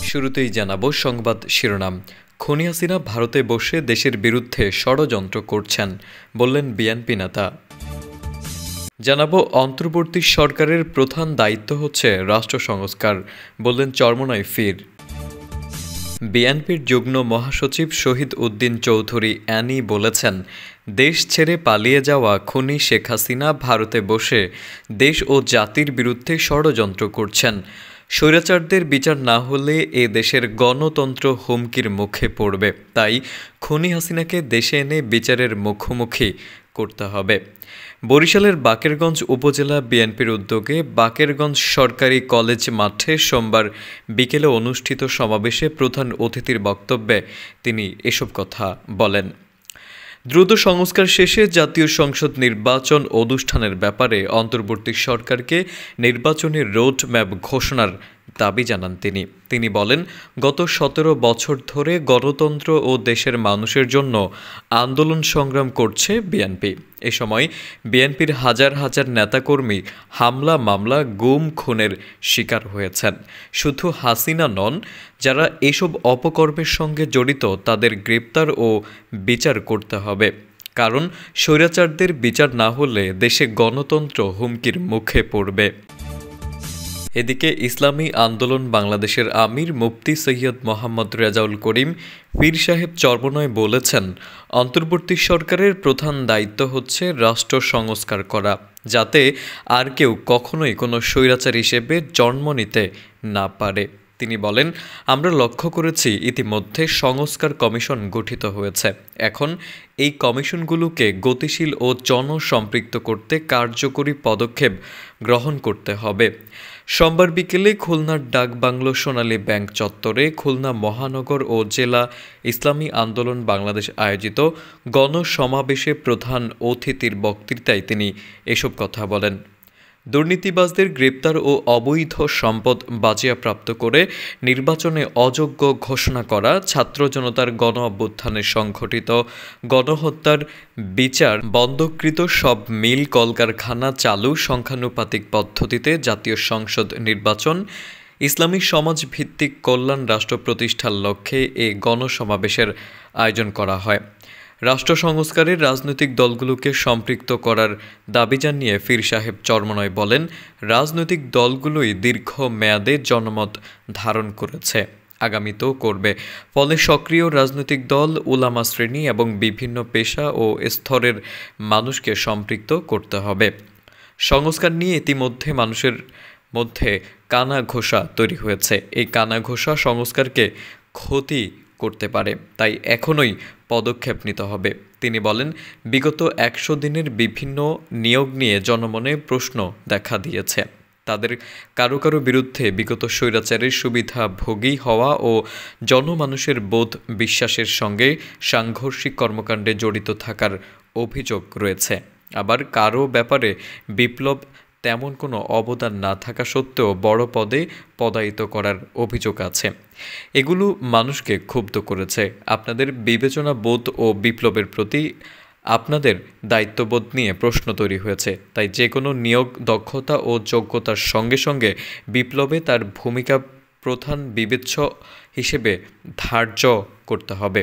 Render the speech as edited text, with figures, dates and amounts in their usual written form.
শুরুতেই জানাবো সংবাদ শিরোনাম। খুনি হাসিনা ভারতে বসে দেশের বিরুদ্ধে ষড়যন্ত্র করছেন বললেন বিএনপি নেতা। জানাবো অন্তর্বর্তী সরকারের প্রধান দায়িত্ব হচ্ছে রাষ্ট্র সংস্কার বললেন চরমোনাই ফির। বিএনপির যুগ্ম মহাসচিব শহীদ উদ্দিন চৌধুরী অ্যানি বলেছেন, দেশ ছেড়ে পালিয়ে যাওয়া খুনি শেখ হাসিনা ভারতে বসে দেশ ও জাতির বিরুদ্ধে ষড়যন্ত্র করছেন। স্বৈরাচারদের বিচার না হলে এ দেশের গণতন্ত্র হুমকির মুখে পড়বে। তাই খুনি হাসিনাকে দেশে এনে বিচারের মুখোমুখি করতে হবে। বরিশালের বাকেরগঞ্জ উপজেলা বিএনপির উদ্যোগে বাকেরগঞ্জ সরকারি কলেজ মাঠে সোমবার বিকেলে অনুষ্ঠিত সমাবেশে প্রধান অতিথির বক্তব্যে তিনি এসব কথা বলেন। দ্রুত সংস্কার শেষে জাতীয় সংসদ নির্বাচন অনুষ্ঠানের ব্যাপারে অন্তর্বর্তী সরকারকে নির্বাচনী রোড ম্যাপ ঘোষণার দাবি জানান তিনি বলেন, গত 17 বছর ধরে গণতন্ত্র ও দেশের মানুষের জন্য আন্দোলন সংগ্রাম করছে বিএনপি। এ সময় বিএনপির হাজার হাজার নেতাকর্মী হামলা মামলা গুম খুনের শিকার হয়েছেন। শুধু হাসিনা নন, যারা এসব অপকর্মের সঙ্গে জড়িত তাদের গ্রেপ্তার ও বিচার করতে হবে। কারণ স্বৈরাচারদের বিচার না হলে দেশে গণতন্ত্র হুমকির মুখে পড়বে। এদিকে ইসলামী আন্দোলন বাংলাদেশের আমির মুফতি সৈয়দ মোহাম্মদ রেজাউল করিম পীর সাহেব চরমোনাই বলেছেন, অন্তর্বর্তী সরকারের প্রধান দায়িত্ব হচ্ছে রাষ্ট্র সংস্কার করা, যাতে আর কেউ কখনোই কোনো স্বৈরাচার হিসেবে জন্ম নিতে না পারে। তিনি বলেন, আমরা লক্ষ্য করেছি ইতিমধ্যে সংস্কার কমিশন গঠিত হয়েছে। এখন এই কমিশনগুলোকে গতিশীল ও জনসম্পৃক্ত করতে কার্যকরী পদক্ষেপ গ্রহণ করতে হবে। সোমবার বিকেলে খুলনার ডাকবাংলো সোনালী ব্যাংক চত্বরে খুলনা মহানগর ও জেলা ইসলামী আন্দোলন বাংলাদেশ আয়োজিত গণসমাবেশে প্রধান অতিথির বক্তৃতায় তিনি এসব কথা বলেন। দুর্নীতিবাজদের গ্রেপ্তার ও অবৈধ সম্পদ বাজেয়াপ্ত করে নির্বাচনে অযোগ্য ঘোষণা করা, ছাত্র জনতার গণ অভ্যুত্থানে সংঘটিত গণহত্যার বিচার, বন্ধকৃত সব মিল কলকারখানা চালু, সংখ্যানুপাতিক পদ্ধতিতে জাতীয় সংসদ নির্বাচন, ইসলামী সমাজ ভিত্তিক কল্যাণ রাষ্ট্র প্রতিষ্ঠার লক্ষ্যে এ গণসমাবেশের আয়োজন করা হয়। রাষ্ট্র সংস্কারের রাজনৈতিক দলগুলোকে সম্পৃক্ত করার দাবি জানিয়ে পীর সাহেব চরমোনাই বলেন, রাজনৈতিক দলগুলোই দীর্ঘ মেয়াদে জনমত ধারণ করেছে, আগামীতেও করবে। ফলে সক্রিয় রাজনৈতিক দল, উলামা শ্রেণী এবং বিভিন্ন পেশা ও স্তরের মানুষকে সম্পৃক্ত করতে হবে। সংস্কার নিয়ে ইতিমধ্যে মানুষের মধ্যে কানাঘোষা তৈরি হয়েছে। এই কানাঘোষা সংস্কারকে ক্ষতি করতে পারে, তাই এখনই পদক্ষেপ নিতে হবে। তিনি বলেন, বিগত 100 দিনের বিভিন্ন নিয়োগ নিয়ে জনমনে প্রশ্ন দেখা দিয়েছে। তাদের কারো কারো বিরুদ্ধে বিগত স্বৈরাচারের সুবিধাভোগী হওয়া ও জনমানুষের বোধ বিশ্বাসের সঙ্গে সাংঘর্ষিক কর্মকাণ্ডে জড়িত থাকার অভিযোগ রয়েছে। আবার কারো ব্যাপারে বিপ্লব তেমন কোনো অবদান না থাকা সত্ত্বেও বড় পদে পদায়িত করার অভিযোগ আছে। এগুলো মানুষকে ক্ষুব্ধ করেছে। আপনাদের বিবেচনা বোধ ও বিপ্লবের প্রতি আপনাদের দায়িত্ববোধ নিয়ে প্রশ্ন তৈরি হয়েছে। তাই যে কোনো নিয়োগ দক্ষতা ও যোগ্যতার সঙ্গে সঙ্গে বিপ্লবে তার ভূমিকা প্রধান বিবেচ্য হিসেবে ধার্য করতে হবে।